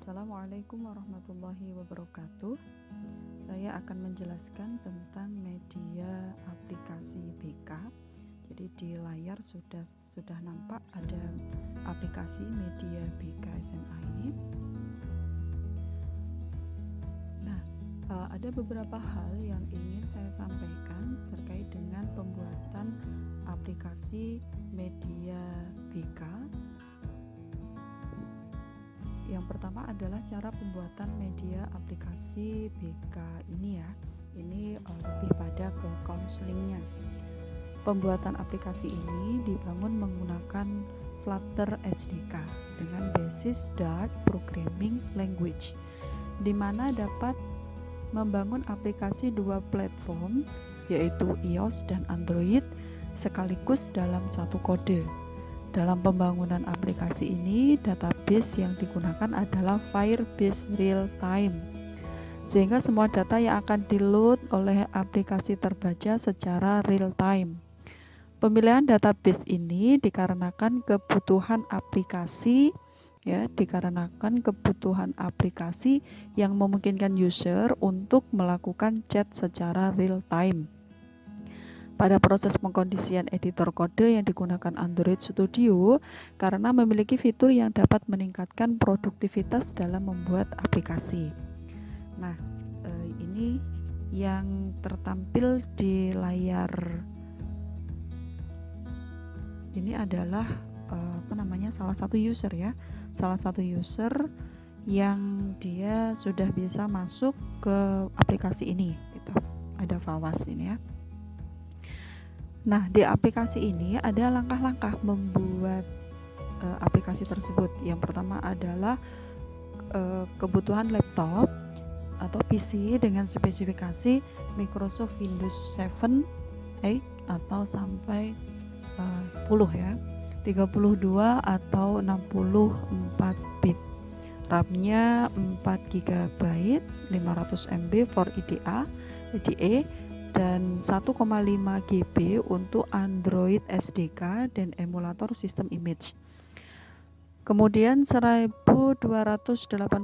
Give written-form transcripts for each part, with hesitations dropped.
Assalamualaikum warahmatullahi wabarakatuh. Saya akan menjelaskan tentang media aplikasi BK. Jadi di layar sudah nampak ada aplikasi media BK SMA ini. Nah, ada beberapa hal yang ingin saya sampaikan terkait dengan pembuatan aplikasi media BK. Yang pertama adalah cara pembuatan media aplikasi BK ini ya. Ini lebih pada ke counselingnya. Pembuatan aplikasi ini dibangun menggunakan Flutter SDK dengan basis Dart Programming Language, di mana dapat membangun aplikasi dua platform yaitu iOS dan Android sekaligus dalam satu kode. Dalam pembangunan aplikasi ini, database yang digunakan adalah Firebase Real Time, sehingga semua data yang akan di-load oleh aplikasi terbaca secara real time. Pemilihan database ini dikarenakan kebutuhan aplikasi yang memungkinkan user untuk melakukan chat secara real time. Pada proses pengkondisian editor kode yang digunakan Android Studio karena memiliki fitur yang dapat meningkatkan produktivitas dalam membuat aplikasi. Nah, ini yang tertampil di layar ini adalah salah satu user yang dia sudah bisa masuk ke aplikasi ini gitu. Ada Fawaz ini ya. Nah, di aplikasi ini ada langkah-langkah membuat aplikasi tersebut. Yang pertama adalah kebutuhan laptop atau PC dengan spesifikasi Microsoft Windows 7, 8 atau sampai 10 ya, 32 atau 64 bit. RAM-nya 4 GB, 500 MB for EDA, dan 1,5 GB untuk Android SDK dan emulator sistem image. Kemudian 1280 x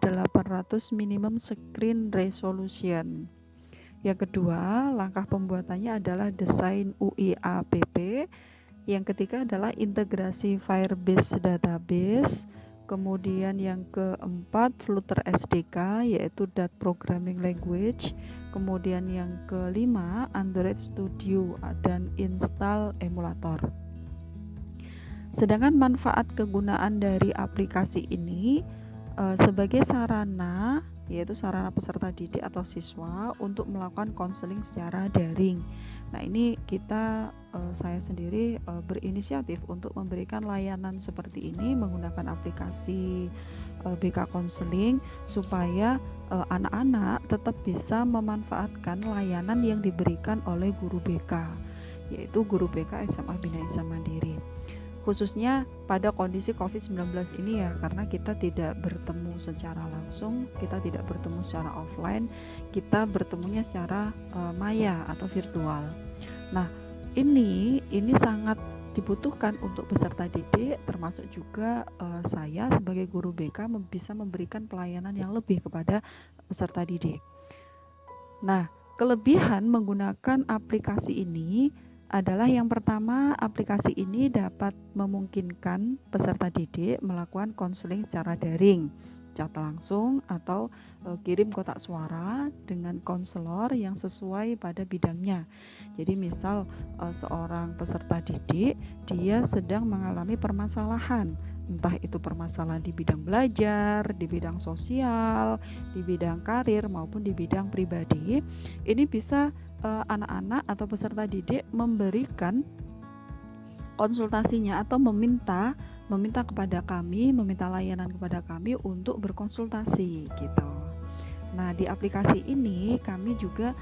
800 minimum screen resolution. Yang kedua, langkah pembuatannya adalah desain UI app. Yang ketiga adalah integrasi Firebase database. Kemudian yang keempat, Flutter SDK yaitu Dart Programming Language. Kemudian yang kelima, Android Studio dan install emulator. Sedangkan manfaat kegunaan dari aplikasi ini sebagai sarana, yaitu sarana peserta didik atau siswa untuk melakukan konseling secara daring. Nah, ini saya sendiri berinisiatif untuk memberikan layanan seperti ini menggunakan aplikasi BK Konseling supaya anak-anak tetap bisa memanfaatkan layanan yang diberikan oleh guru BK, yaitu guru BK SMA Bina Insan Mandiri. Khususnya pada kondisi COVID-19 ini ya, karena kita tidak bertemu secara langsung, kita tidak bertemu secara offline, kita bertemunya secara maya atau virtual. Nah, ini sangat dibutuhkan untuk peserta didik, termasuk juga saya sebagai guru BK bisa memberikan pelayanan yang lebih kepada peserta didik. Nah, kelebihan menggunakan aplikasi ini adalah yang pertama, aplikasi ini dapat memungkinkan peserta didik melakukan konseling secara daring, chat langsung atau kirim kotak suara dengan konselor yang sesuai pada bidangnya. Jadi misal seorang peserta didik dia sedang mengalami permasalahan, entah itu permasalahan di bidang belajar, di bidang sosial, di bidang karir maupun di bidang pribadi. Ini bisa anak-anak atau peserta didik memberikan konsultasinya atau meminta kepada kami, meminta layanan kepada kami untuk berkonsultasi gitu. Nah, di aplikasi ini kami juga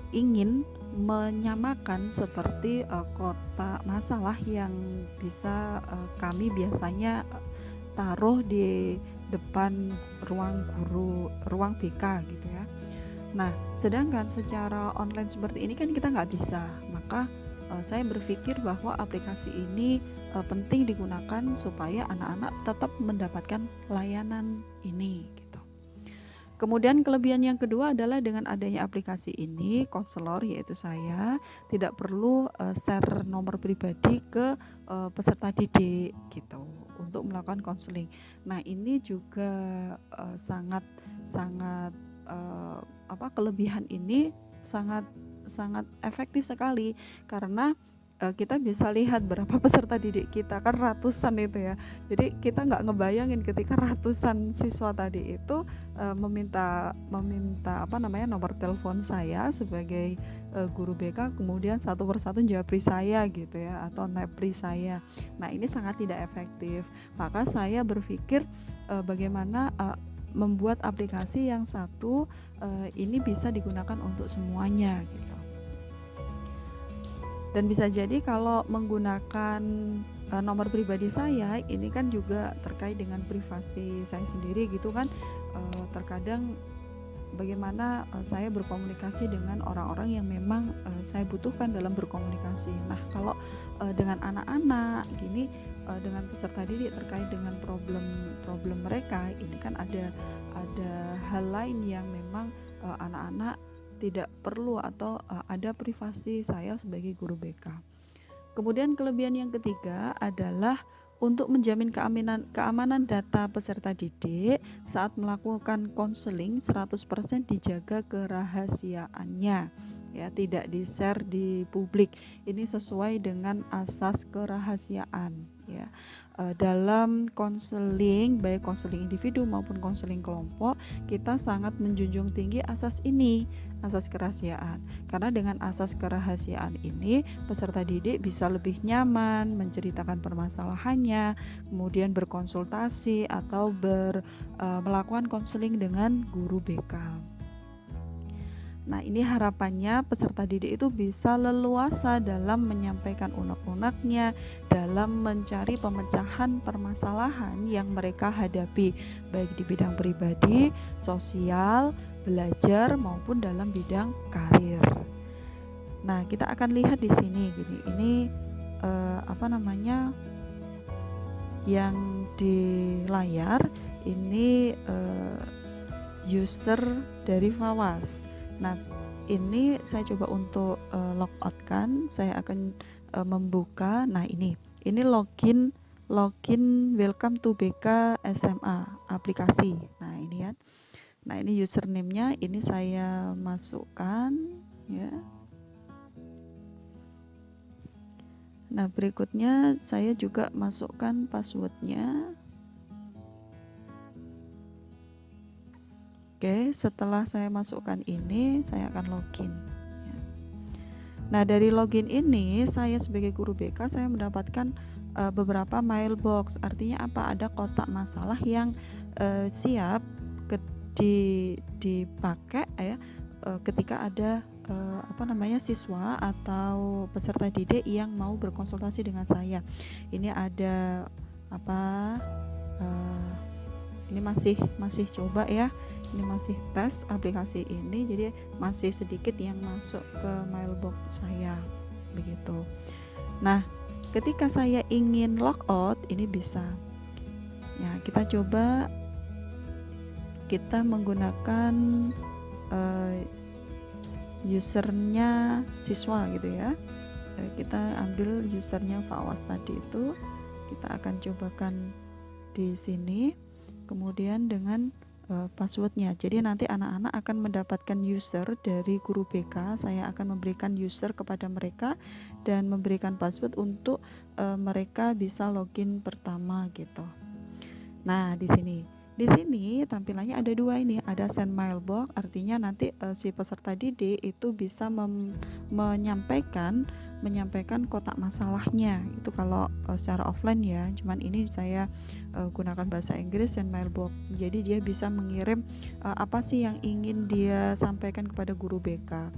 ingin menyamakan seperti kotak masalah yang bisa kami biasanya taruh di depan ruang BK gitu ya. Nah, sedangkan secara online seperti ini kan kita nggak bisa, maka saya berpikir bahwa aplikasi ini penting digunakan supaya anak-anak tetap mendapatkan layanan ini gitu. Kemudian kelebihan yang kedua adalah dengan adanya aplikasi ini, konselor yaitu saya tidak perlu share nomor pribadi ke peserta didik gitu untuk melakukan konseling. Nah, ini juga sangat kelebihan ini sangat efektif sekali karena kita bisa lihat berapa peserta didik kita, kan ratusan itu ya. Jadi kita nggak ngebayangin ketika ratusan siswa tadi itu meminta nomor telepon saya sebagai guru BK, kemudian satu persatu japri saya gitu ya, atau nepri saya. Nah, ini sangat tidak efektif. Maka saya berpikir bagaimana membuat aplikasi yang satu ini bisa digunakan untuk semuanya gitu. Dan bisa jadi kalau menggunakan nomor pribadi saya, ini kan juga terkait dengan privasi saya sendiri gitu kan. Terkadang bagaimana saya berkomunikasi dengan orang-orang yang memang saya butuhkan dalam berkomunikasi. Nah, kalau dengan anak-anak gini, dengan peserta didik terkait dengan problem mereka, ini kan ada hal lain yang memang anak-anak tidak perlu atau ada privasi saya sebagai guru BK. Kemudian kelebihan yang ketiga adalah untuk menjamin keamanan data peserta didik saat melakukan konseling 100% dijaga kerahasiaannya ya, tidak di-share di publik. Ini sesuai dengan asas kerahasiaan ya. Dalam konseling, baik konseling individu maupun konseling kelompok, kita sangat menjunjung tinggi asas ini, asas kerahasiaan. Karena dengan asas kerahasiaan ini, peserta didik bisa lebih nyaman menceritakan permasalahannya, kemudian berkonsultasi atau melakukan konseling dengan guru BK. Nah, ini harapannya peserta didik itu bisa leluasa dalam menyampaikan unek-uneknya, dalam mencari pemecahan permasalahan yang mereka hadapi, baik di bidang pribadi, sosial, belajar maupun dalam bidang karir. Nah, kita akan lihat di sini gini. Ini yang di layar ini user dari Fawas. Nah, ini saya coba untuk logout kan, saya akan membuka. Nah, ini login welcome to BK SMA aplikasi. Nah, ini kan. Nah, ini username-nya, ini saya masukkan ya. Nah, berikutnya saya juga masukkan password-nya. Oke, setelah saya masukkan ini, saya akan login. Nah, dari login ini, saya sebagai guru BK, saya mendapatkan beberapa mailbox. Artinya apa? Ada kotak masalah yang siap dipakai ya ketika ada siswa atau peserta didik yang mau berkonsultasi dengan saya. Ini ada ini masih coba ya, ini masih tes aplikasi ini, jadi masih sedikit yang masuk ke mailbox saya begitu. Nah, ketika saya ingin logout, ini bisa ya, kita coba kita menggunakan usernya siswa gitu ya. Kita ambil usernya Fawas tadi itu, kita akan cobakan di sini, kemudian dengan passwordnya. Jadi nanti anak-anak akan mendapatkan user dari guru BK. Saya akan memberikan user kepada mereka dan memberikan password untuk mereka bisa login pertama gitu. Nah, di sini tampilannya ada dua ini, ada send mailbox, artinya nanti si peserta didik itu bisa menyampaikan kotak masalahnya. Itu kalau secara offline ya, cuman ini saya gunakan bahasa Inggris, send mailbox. Jadi dia bisa mengirim apa sih yang ingin dia sampaikan kepada guru BK.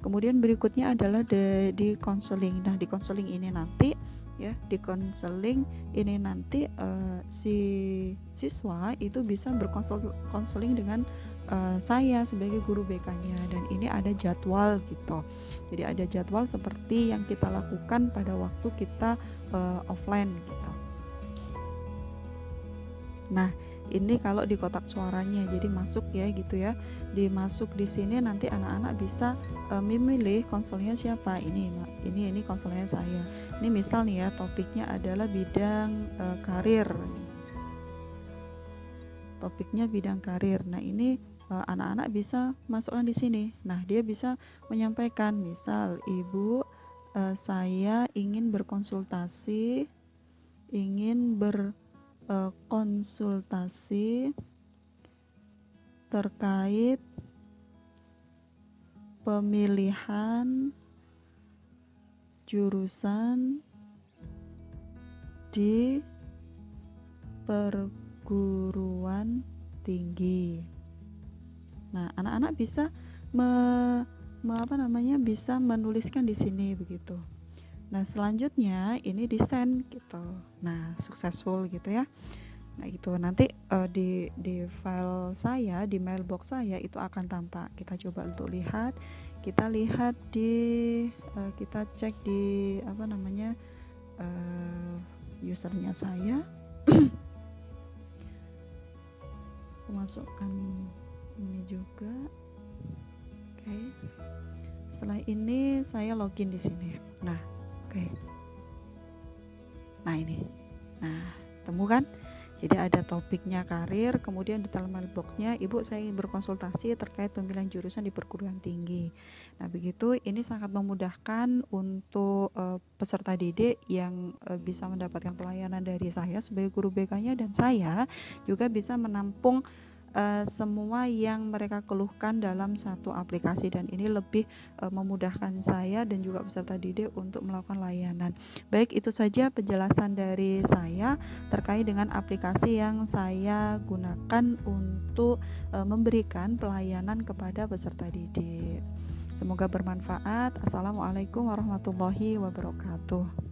Kemudian berikutnya adalah di konseling. Nah, di konseling ini nanti ya, di konseling ini nanti si siswa itu bisa berkonseling dengan saya sebagai guru BK-nya, dan ini ada jadwal gitu. Jadi ada jadwal seperti yang kita lakukan pada waktu kita offline gitu. Nah, ini kalau di kotak suaranya, jadi masuk ya gitu ya. Dimasuk di sini nanti anak-anak bisa memilih konselnya siapa. Ini konselnya saya. Ini misal nih ya, topiknya adalah bidang karir. Topiknya bidang karir. Nah, ini anak-anak bisa masukkan di sini. Nah, dia bisa menyampaikan, misal, Ibu, saya ingin berkonsultasi terkait pemilihan jurusan di perguruan tinggi. Nah, anak-anak bisa bisa menuliskan di sini begitu. Nah, selanjutnya ini desain gitu. Nah, successful gitu ya. Nah, itu nanti di file saya, di mailbox saya itu akan tampak. Kita coba untuk lihat. Kita lihat kita cek di usernya saya. Masukkan ini juga. Oke. Setelah ini saya login di sini. Nah, oke. Nah, ini. Nah, temukan? Jadi ada topiknya karir, kemudian di dalam mailboxnya, Ibu saya ingin berkonsultasi terkait pemilihan jurusan di perguruan tinggi. Nah, begitu ini sangat memudahkan untuk peserta didik yang bisa mendapatkan pelayanan dari saya sebagai guru BK-nya, dan saya juga bisa menampung semua yang mereka keluhkan dalam satu aplikasi, dan ini lebih memudahkan saya dan juga peserta didik untuk melakukan layanan. Baik, itu saja penjelasan dari saya terkait dengan aplikasi yang saya gunakan untuk memberikan pelayanan kepada peserta didik. Semoga bermanfaat. Assalamualaikum warahmatullahi wabarakatuh.